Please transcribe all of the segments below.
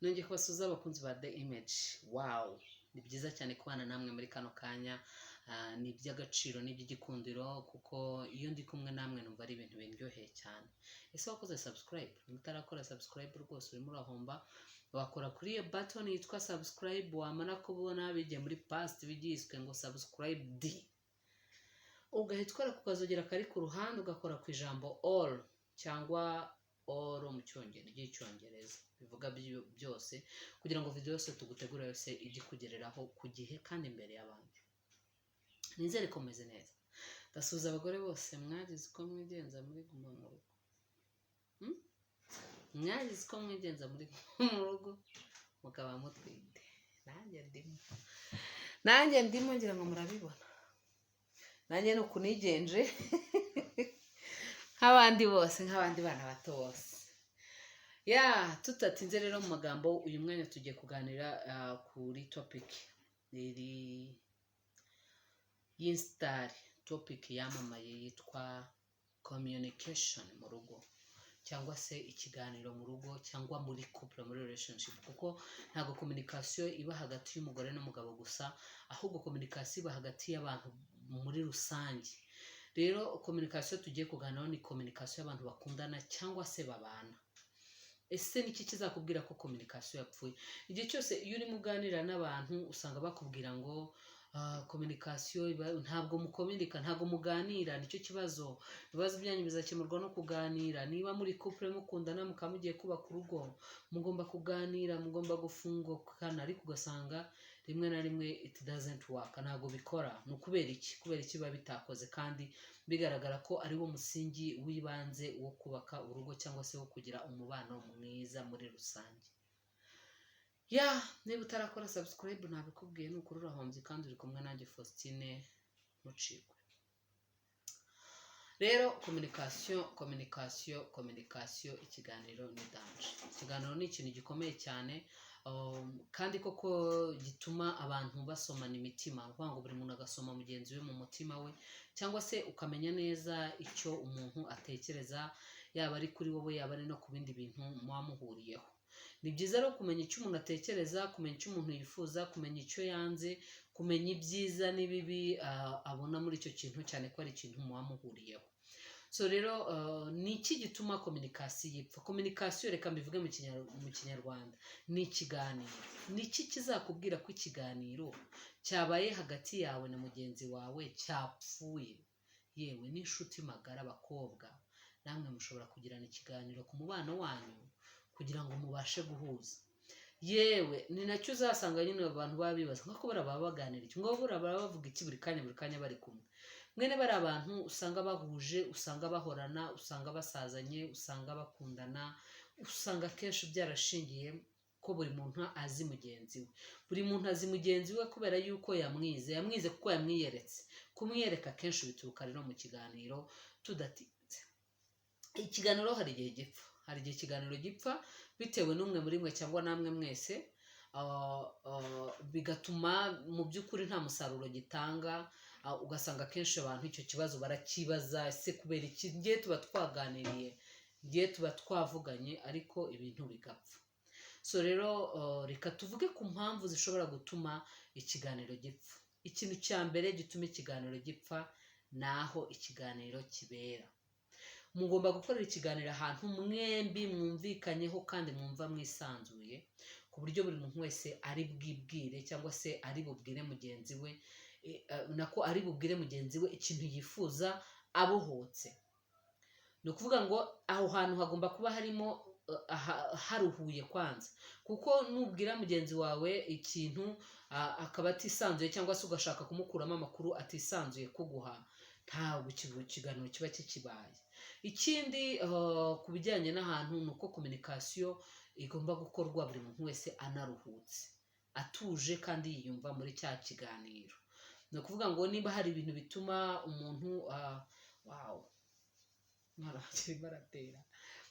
nongeye kubasuza abakunzi ba The Image. Wow, ni byiza cyane kubana namwe muri kano kanya. Ni iby'agaciro n'iby'igikundiro kuko iyo ndi kumwe namwe numva ari ibintu biryoheye cyane. Ese wakoze subscribe? Utarakora subscribe rwose urimo urahomba. Wakora kuri iyo button yitwa subscribe, wamara kubona bigiye muri past bigiswe ngo subscribe D, ugahita ukora ku kazogera kari ku ruhande, ugakora ku ijambo all cyangwa all mu cyongereza bivuga byose, kugira ngo video yose tugutegura yose ijye kugereraho ku gihe kandi imbere y'abandi. Nizere ko meze neza. Ndasuhuza abagore bose mwagize ko mwigenza muri guma mu rugo. Mwagize ko mwigenza muri mu rugo mukaba mutwite. Nanjye ndimo ngira ngo murabibona. Nanjye no kunigenje nk'abandi bose, nk'abandi bana bato bose. Tutatinze rero mu magambo, uyu mwanya tugiye kuganira kuri topic y'instari, topic yamamaye yitwa communication mu rugo, cyangwa se ikiganiro mu rugo, cyangwa muri couple, muri relationship, kuko ntabwo communication iba hagati y'umugore n'umugabo gusa, ahubwo communication iba hagati y'abantu muri rusange. Rero communication tugiye kuganiraho ni communication y'abantu bakundana cyangwa se babana. Ese niki kizakubwira ko communication yapfuye? Igihe cyose iyo uri muganira n'abantu usanga bakubwira ngo communication ntabwo mukomunika, ntabwo muganira, nicyo kibazo. Ibibazo byanyu bizakemurwa no kuganira. Niba muri couple mukundana mukamugiye kubaka urugo, mugomba kuganira, mugomba gufungukana, ariko ugasanga rimwe na rimwe it doesn't work, ntabwo bikora. Ni ukubera iki? Kubera iki biba bitakoze kandi bigaragara ko ari wo musingi w'ibanze wo kubaka urugo cyangwa se wo kugira umubano mwiza muri rusange. Niba utarakora subscribe nabikubwiye, ni ukuri urahombye kandi uri kumwe nanjye Faustine Mucikwe. Rero communication, ikiganiro ni danger. Ikiganiro ni ikintu gikomeye cyane, kandi koko gituma abantu basomana imitima, kuvuga ngo buri muntu agasoma mugenzi we mu mutima we, cyangwa se ukamenya neza icyo umuntu atekereza, yaba ari kuri wowe yaba ari no ku bindi bintu muba muhuriyeho. Ni byiza rero kumenya icyo umuntu atekereza, kumenya icyo umuntu yifuza, kumenya icyo yanze, kumenya ibyiza n'ibibi abona muri icyo kintu, cyane ko ari ikintu muba muhuriyeho. So rero ni iki gituma communication yipfa? Communication, reka mbivuge mu kinyarwanda, ni ikiganiro. Ni iki kizakubwira ko ikiganiro cyabaye hagati yawe na mugenzi wawe cyapfuye? Yewe n'inshuti magara, abakobwa namwe mushobora kugirana ikiganiro ku mubano wanyu kugira ngo mubashe guhuza. Yewe ni nacyo uzasanga nyine abantu baba bibaza nko kubara baba baganira iki, ngo baba bavuga iki buri kanya bari kumwe. Mwene bari abantu usanga bahuje, usanga bahorana, usanga basazanye, usanga bakundana, usanga kenshi byarashingiye ko buri muntu azi mugenzi we. Buri muntu azi mugenzi we kubera yuko yamwize kuko yamwiyeretse. Kumwiyereka kenshi bituruka rero mu kiganiro. Tudatinze, ikiganiro hari igihe gipfa. Hari igihe ikiganiro gipfa bitewe n'umwe muri mwe cyangwa namwe mwese, bigatuma mu by'ukuri nta musaruro gitanga. Ugasanga kenshi abantu icyo kibazo barakibaza, ese kubera iki ngiye tuba twaganiriye, ngiye tuba twavuganye, ariko ibintu bigapfa. So rero reka tuvuge ku mpamvu zishobora gutuma ikiganiro gipfa. Ikintu cya mbere gituma ikiganiro gipfa naho ikiganiro kibera. Mugomba gukorera ikiganiro ahantu mwembi mwumvikanyeho kandi mwumva mwisanzuye, ku buryo buri muntu wese ari bwibwire cyangwa se ari bubwire mugenzi we, ari bubwire mugenzi we ikintu yifuza abohotse. Ni ukuvuga ngo aho hantu hagomba kuba harimo haruhuye kwanza, kuko nubwira mugenzi wawe ikintu akaba atisanzuye cyangwa se ugashaka kumukuramo amakuru atisanzuye kuguha, ntabwo ikiganiro kiba kikibaye. Ikindi ku bijyanye n'ahantu ni uko communication igomba gukorwa buri muntu wese anaruhutse, atuje kandi yiyumva muri cya kiganiro. Ni ukuvuga ngo niba hari ibintu bituma umuntu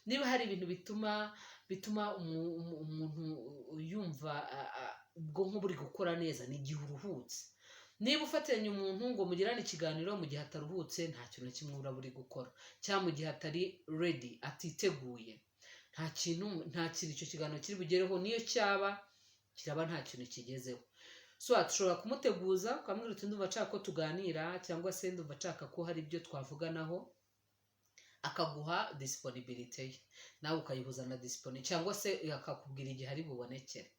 niba hari ibintu bituma umuntu yumva ubwonko buri gukora neza, ni igihe uruhutse. Niba ufatanya umuntu ngo mugirane ikiganiro mu gihe ataruhutse, nta kintu na kimwe uraba uri gukora, cyangwa mu gihe atari ready, atiteguye. nta kintu icyo kiganiro kiri bugereho, niyo cyaba kiraba nta kintu kigezeho. So dushobora kumuteguza ukamubwira uti ndumva nshaka ko tuganira, cyangwa se ndumva nshaka ko hari ibyo twavuganaho, akaguha disponibility ye, nawe ukayihuza na disponibility, cyangwa se akakubwira igihe ari bubonekere.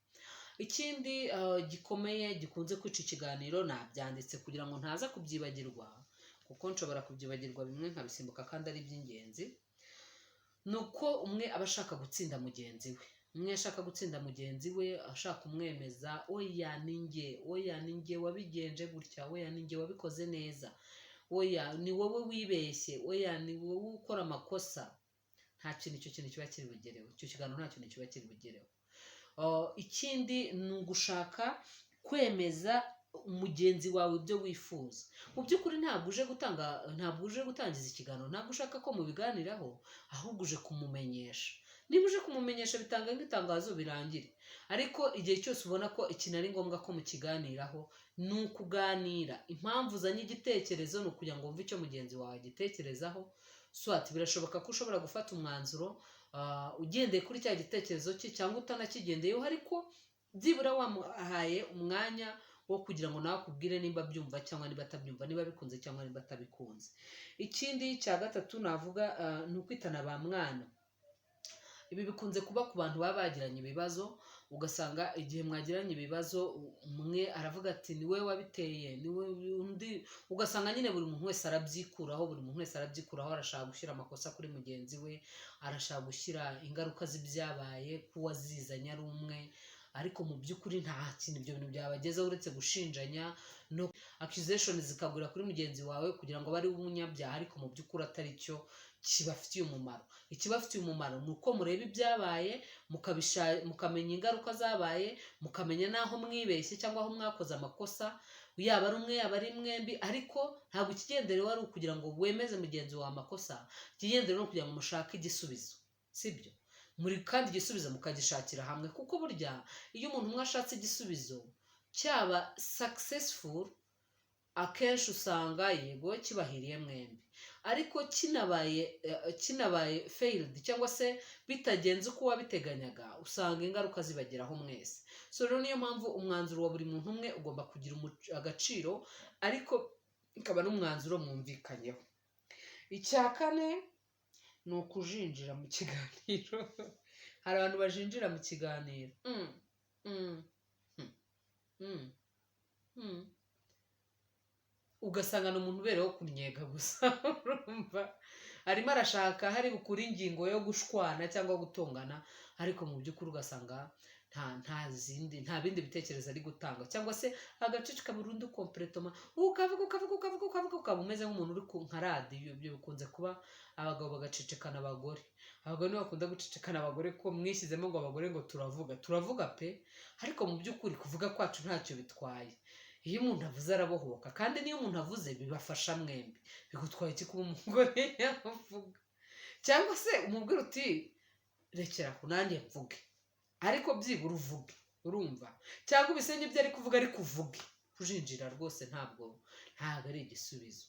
Ikindi gikomeye gikunze kwica ikiganiro, nabyanditse kugira ngo ntaza kubyibagirwa, kuko nshobora kubyibagirwa bimwe nkabisimbuka kandi ari iby'ingenzi. ni uko umwe aba ashaka gutsinda mugenzi we, umwe ashaka gutsinda mugenzi we, ashaka kumwemeza, oya ni njye wabigenje gutya, oya ni njye wabikoze neza, oya ni wowe wibeshye, oya ni wowe ukora amakosa. Nta kintu icyo kintu kiba kiri bugereho, icyo kiganiro nta kintu kiba kiri bugereho. Ikindi ni ugushaka kwemeza umugenzi wawe ibyo wifuza. Mu by'ukuri ntabwo uje gutangiza ikiganiro, ntabwo ushaka ko mubiganiraho, ahubwo uje kumumenyesha. Niba uje kumumenyesha bitanga nk'itangazo birangire, ariko igihe cyose ubona ko ikintu ari ngombwa ko mukiganiraho, ni ukuganira. Impamvu uzanye igitekerezo ni ukugira ngo wumve icyo mugenzi wawe agitekerezaho. Birashoboka ko ushobora gufata umwanzuro ugendeye kuri cya gitekerezo cye, cyangwa utanakigendeyeho, ariko byibura wamuhaye umwanya wo kugira ngo nawe akubwire nimba byumva cyangwa niba atabyumva, niba bikunze cyangwa niba atabikunze. Ikindi cya gatatu navuga ni ukwitana ba mwana. Ibi bikunze kuba ku bantu baba bagiranye ibibazo, ugasanga igihe mwagiranye ibibazo umwe aravuga ati ni wowe wabiteye, ni undi, ugasanga nyine buri muntu wese arabyikuraho, arashaka gushyira amakosa kuri mugenzi we, arashaka gushyira ingaruka z'ibyabaye ku wazizanye ari umwe, ariko mu by'ukuri nta kintu ibyo bintu byabagezeho uretse gushinjanya no accusation zikagura kuri mugenzi wawe kugira ngo bari umunyabyaha, ariko mu by'ukuri atari cyo kibafitiye umumaro. Ikibafitiye umumaro ni uko mureba ibyabaye, mukamenya ingaruka zabaye, mukamenya n'aho mwibeshye cyangwa aho mwakoze amakosa, yaba ari umwe yaba ari mwembi, ariko ntabwo ikigenderewe ari ukugira ngo wemeze mugenzi wawe amakosa, ikigenderewe no kugira ngo mushake igisubizo, sibyo? Kandi igisubizo mukagishakira hamwe, kuko burya iyo umuntu umwe ashatse igisubizo cyaba successful, akenshi usanga yego kibahiriye mwembi, ariko kinabaye failed cyangwa se bitagenze uko wabiteganyaga, usanga ingaruka zibageraho mwese. Rero niyo mpamvu umwanzuro wa buri muntu umwe ugomba kugira agaciro, ariko ikaba n'umwanzuro mwumvikanyeho. Icya kane ni ukujinjira mu kiganiro. Hari abantu bajinjira mu kiganiro, ugasanga ni umuntu ubereho kunnyega gusa, urumva arimo arashaka hari bukuri ingingo yo gushwana cyangwa gutongana, ariko mu by'ukuri ugasanga nta bindi bitekerezo ari gutanga, cyangwa se agaceceka burundu completoma, ukavuga umeze nk'umuntu uri nka radiyo. Ibyo bikunze kuba abagabo bagacecekana abagore, abagabo nibo bakunda gucecekana abagore, ko mwishyizemo ngo abagore ngo turavuga pe, ariko mu by'ukuri kuvuga kwacu ntacyo bitwaye. Iyo umuntu avuze arabohoka, kandi niyo umuntu avuze bibafasha mwembi. Bigutwaye iki kuba umugore yavuga, cyangwa se umubwira uti rekera ko nanjye mvuge, ariko byibura uvuge, urumva? Cyangwa ubisenye ibyo ari kuvuga ariko uvuge. Kujinjira rwose ntabwo ari igisubizo.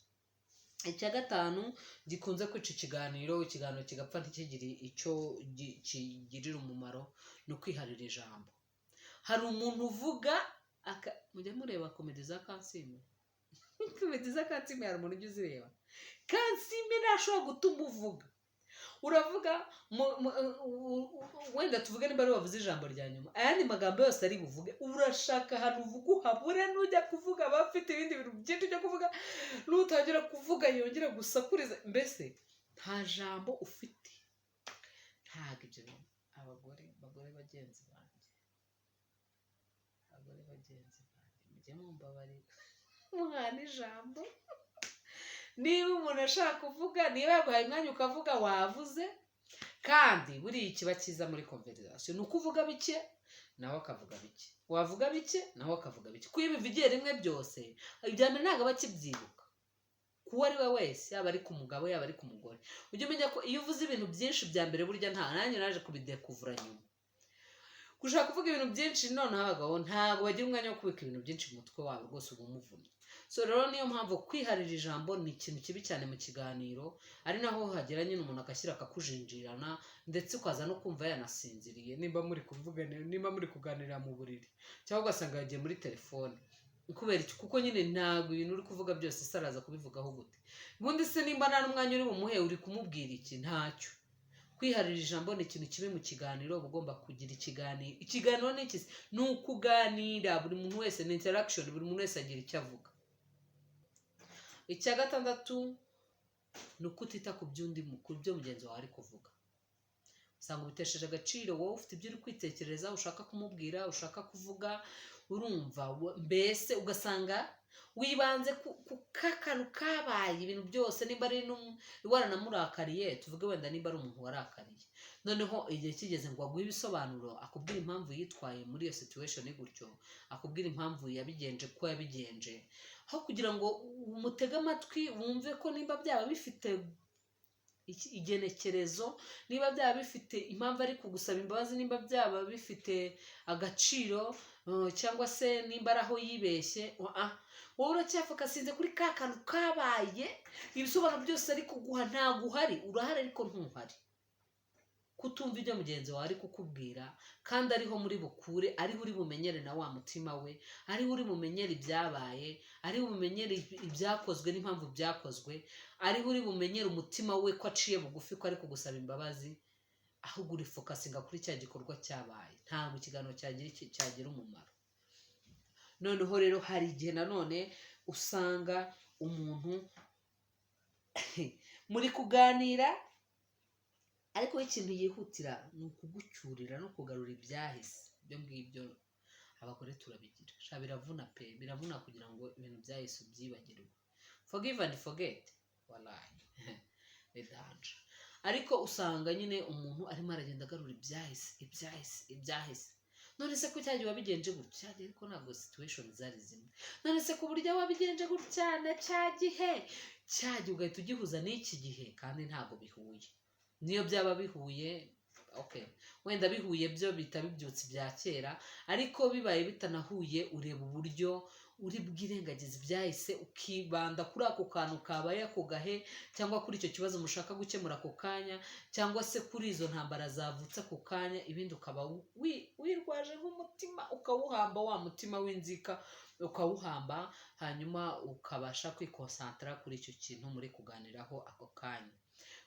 Icya gatanu gikunze kwica ikiganiro kigapfa ntikigire icyo kigirira umumaro, ni ukwiharira ijambo. Hari umuntu uvuga mujya mureba komedi za Kansime? Komedi za Kansime hari umuntu ujya uzireba? Kansime ntashobora gutuma uvuga. Uravuga wenda tuvuge nimba ari wavuze ijambo rya nyuma, ayandi magambo yose ari buvuge, urashaka ahantu uvuga uhabure, nujya kuvuga bafite ibindi bintu byinshi byo kuvuga, nutangira kuvuga yongera gusakuriza, mbese nta jambo ufite. Ntabwo ibyo bintu abagore bagenzi banjye, mujye mumbabarira muhana ijambo. Niba umuntu ashaka kuvuga, niba yaguhaye umwanya ukavuga, wavuze. Kandi buriya ikiba cyiza muri conversation ni ukuvuga bike nawe akavuga bike, wavuga bike nawe akavuga bike. Kuko iyo bivugiye rimwe byose, ibya mbere ntabwo aba akibyibuka, kuwo ari we wese, yaba ari ku mugabo yaba ari ku mugore. Ujye umenya ko iyo uvuze ibintu byinshi bya mbere, burya nanjye naje kubidekuvura nyuma. Gushaka kuvuga ibintu byinshi, noneho abagabo ntabwo bagira umwanya wo kubika ibintu byinshi mu mutwe wabo, rwose uba umuvunye. so rero niyo mpamvu kwiharira ijambo ni ikintu kibi cyane mu kiganiro, ari naho hagera nyine umuntu agashyira akakujinjirana ndetse ukaza no kumva yanasinziriye nimba muri kuganira mu buriri, cyangwa ugasanga yagiye muri telefone. Kubera iki? Kuko nyine ntabwo ibintu uri kuvuga byose se araza kubivugaho gute? Ubundi se nimba nta n'umwanya uri bumuhe uri kumubwira iki? Ntacyo. Kwiharira ijambo ni ikintu kibi mu kiganiro, uba ugomba kugira ikiganiro. Ikiganiro ni iki? Ni ukuganira, buri muntu wese ni interaction, buri muntu wese agira icyo avuga. Icya gatandatu ni ukutita ku byo mugenzi wawe ari kuvuga. Usanga ubitesheje agaciro, wowe ufite ibyo uri kwitekereza, ushaka kumubwira, ushaka kuvuga, urumva mbese ugasanga wibanze ku kantu kabaye ibintu byose, nimba ari waranamurakariye, tuvuge wenda nimba ari umuntu warakariye, noneho igihe kigeze ngo aguhe ibisobanuro, akubwira impamvu yitwaye muri iyo situation gutyo, akubwira impamvu yabigenje ko yabigenje, aho kugira ngo umutege amatwi wumve ko nimba byaba bifite igenekerezo, niba byaba bifite impamvu ari kugusaba imbabazi, nimba byaba bifite agaciro, cyangwa se nimba ari aho yibeshye, wowe uracyafuka sinze kuri ka kantu kabaye, ibisobanuro byose ari kuguha ntabwo uhari, urahari ariko ntuhari. Kutumva ibyo mugenzi wawe ari kukubwira, kandi ariho muri bukure, ariho uri bumenyere na wa mutima we, ariho uri bumenyere ibyabaye, ariho bumenyere ibyakozwe n'impamvu byakozwe, ariho uri bumenyere umutima we ko aciye bugufi, ko ari kugusaba imbabazi, ahubwo uri fokasinga kuri cya gikorwa cyabaye. Ntabwo ikiganiro cyagira umumaro. Noneho rero hari igihe nanone usanga umuntu muri kuganira, ariko ikintu yihutira ni ukugucyurira no kugarura ibyahise. Ibyo ngibyo abagore turabigira, biravuna pe, biravuna kugira ngo ibintu byahise ubyibagirwe. Forgive and forget, wallahi edanje. Ariko usanga nyine umuntu arimo aragenda agarura ibyahise. None se ko cyagiye wabigenje gutya, ariko ntabwo situation zari zimwe. None se ku buryo wabigenje gutya na cyagihe ugahita ugihuza n'iki gihe, kandi ntabwo bihuye. Niyo byaba bihuye, okay, wenda bihuye byo bita bibyutse bya kera, ariko bibaye bitanahuye ureba uburyo uri bwirengagiza ibyahise, ukibanda kuri ako kantu kabaye ako gahe, cyangwa kuri icyo kibazo mushaka gukemura ako kanya, cyangwa se kuri izo ntambara zavutse ako kanya, ibindi ukaba wirwaje nk'umutima, ukawuhamba, wa mutima w'inzika ukawuhamba, hanyuma ukabasha kwikonsantara kuri icyo kintu muri kuganiraho ako kanya.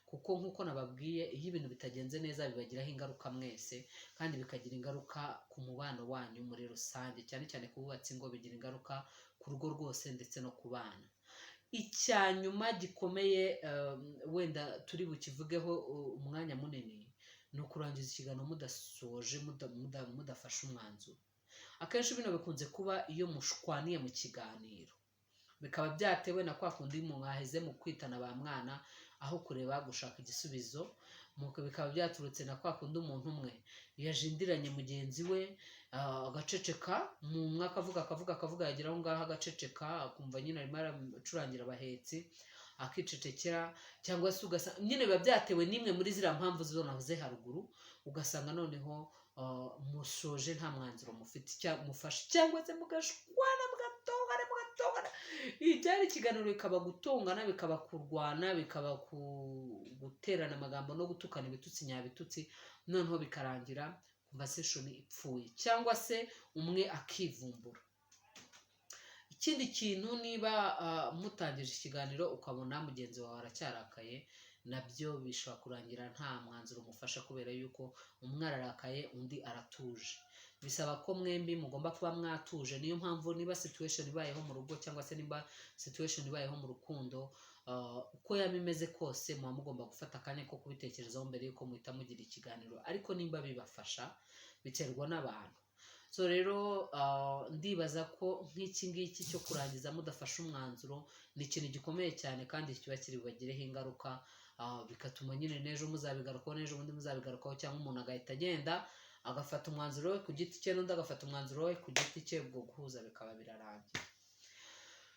Kuko nk'uko nababwiye, iyo ibintu bitagenze neza bibagiraho ingaruka mwese, kandi bikagira ingaruka ku mubano wanyu muri rusange, cyane cyane ku bubatsi ngo bigira ingaruka ku rugo rwose ndetse no ku bana. Icya nyuma gikomeye wenda turi bukivugeho umwanya munini, ni ukurangiza ikiganiro mudasoje, mudafashe umwanzuro. Akenshi bino bikunze kuba iyo mushwaniye mu kiganiro, bikaba byatewe na kwa kundi mwaheze mu kwitana ba mwana, aho kureba gushaka igisubizo, bikaba byaturutse na kwa kundi umuntu umwe yajindiranye mugenzi we, agaceceka, umwe akavuga yagera aho ngaho agaceceka, akumva nyine arimo aracurangira abahetsi, akicecekera, cyangwa se ugasanga nyine biba byatewe n'imwe muri ziriya mpamvu zo navuze haruguru, ugasanga noneho musoje nta mwanzuro mufashe, cyangwa se mugashwana, mugatongana. Ibyari ikiganiro bikaba gutongana, bikaba kurwana, bikaba guterana amagambo no gutukana ibitutsi nyabitutsi, noneho bikarangira conversation ipfuye, cyangwa se umwe akivumbura. Ikindi kintu, niba mutangije ikiganiro ukabona mugenzi wawe aracyarakaye, nabyo bishobora kurangira nta mwanzuro mufasha, kubera yuko umwe ararakaye undi aratuje. Bisaba ko mwembi mugomba kuba mwatuje. Niyo mpamvu niba situation ibayeho mu rugo, cyangwa se niba situation ibayeho mu rukundo, uko yaba imeze kose, muba mugomba gufata akanya ko kubitekerezaho mbere yuko muhita mugira ikiganiro. Ariko nimba bibafasha, biterwa n'abantu. So rero ndibaza ko nk'iki ngiki cyo kurangiza mudafashe umwanzuro ni ikintu gikomeye cyane, kandi kiba kiri bubagireho ingaruka, bigatuma nyine n'ejo muzabigarukaho, n'ejo bundi muzabigarukaho, cyangwa umuntu agahita agenda agafata umwanzuro we ku giti cye, n'undi agafata umwanzuro we ku giti cye, ubwo guhuza bikaba birarangiye.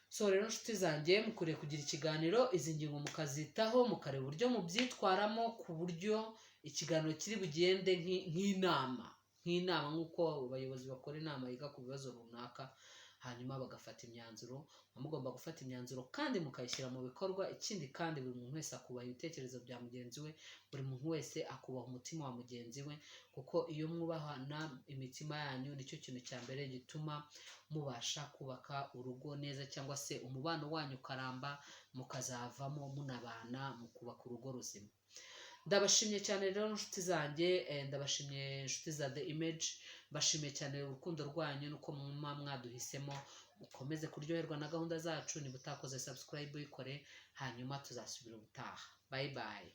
So rero nshuti zanjye, mukwiriye kugira ikiganiro, izi ngingo mukazitaho, mukareba uburyo mubyitwaramo, ku buryo ikiganiro kiri bugende nk'inama nk'uko abayobozi bakora inama yiga ku bibazo runaka, hanyuma bagafata imyanzuro. Mugomba gufata imyanzuro kandi mukayishyira mu bikorwa. Ikindi kandi buri muntu wese akubaha ibitekerezo bya mugenzi we, buri muntu wese akubaha umutima wa mugenzi we, kuko iyo mwubahana imitima yanyu nicyo kintu cya mbere gituma mubasha kubaka urugo neza, cyangwa se umubano wanyu ukaramba, mukazavamo munabana mu kubaka urugo ruzima. Ndabashimye cyane rero inshuti zanjye, ndabashimye inshuti za The Image, mbashimiye cyane urukundo rwanyu nuko mwuma mwaduhisemo. Ukomeze kuryoherwa na gahunda zacu, niba utakoze subscribe uyikore, hanyuma tuzasubira ubutaha. Bye bye.